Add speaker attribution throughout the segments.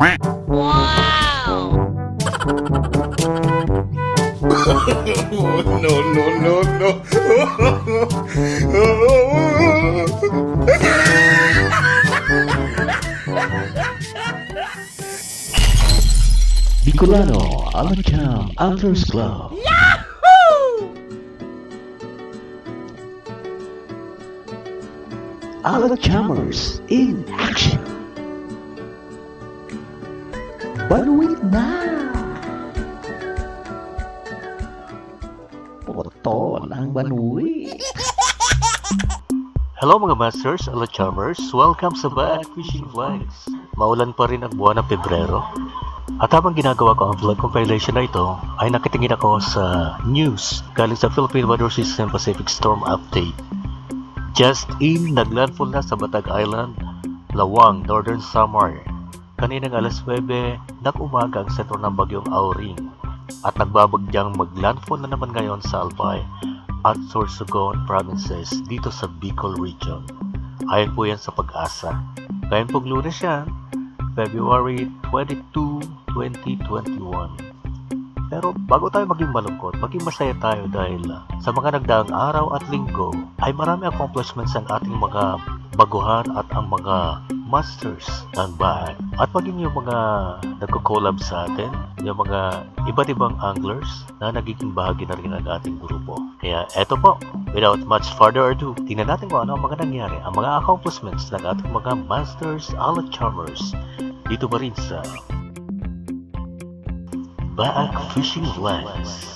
Speaker 1: Wow!
Speaker 2: No, no, no, no.
Speaker 3: Bicolano Alacam Anglers Club. Alacamers in action. Banuit na! Poto ng banuit.
Speaker 4: Hello mga masters, Alachamers. Welcome sa Back Fishing Vlogs. Maulan pa rin ang buwan ng Pebrero. At habang ginagawa ko ang vlog compilation na ito, ay nakitingin ako sa news galing sa Philippine Weather System Pacific Storm Update. Just in, naglandfall na sa Batag Island, Lawang, Northern Samar. Kaninang alas 9 ng umaga ang sentro ng bagyong Auring. At nagbabagyang maglandfall na naman ngayon sa Albay at Sorsogon provinces dito sa Bicol region. Ayon po yan sa Pag-asa. Ngayon pong Lunes yan, February 22, 2021. Pero bago tayo maging malungkot, maging masaya tayo dahil sa mga nagdaang araw at linggo ay marami accomplishments ang ating mga baguhan at ang mga masters ng bahay. At maging yung mga nagko-collab sa atin, yung mga iba't ibang anglers na nagiging bahagi na rin ng ating grupo. Kaya eto po, without much further ado, tingnan natin kung ano ang mga nangyari, ang mga accomplishments ng ating mga masters Alachamers dito ba rin sa Back Fishing Vlogs.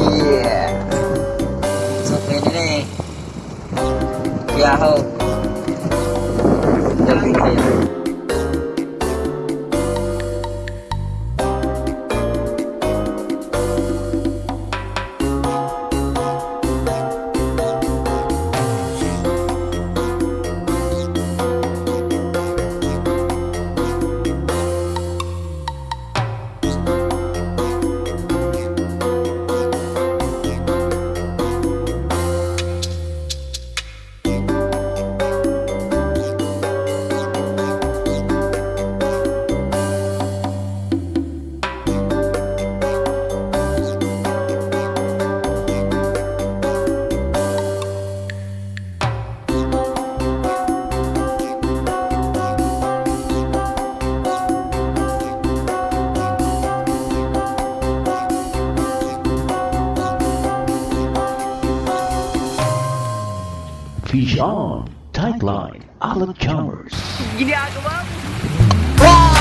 Speaker 5: Yeah. So, pwede na eh. Yahoo. Gabi kayo.
Speaker 3: Fish on, tight line, Alacamers.
Speaker 1: Ginagawa mo! Wow!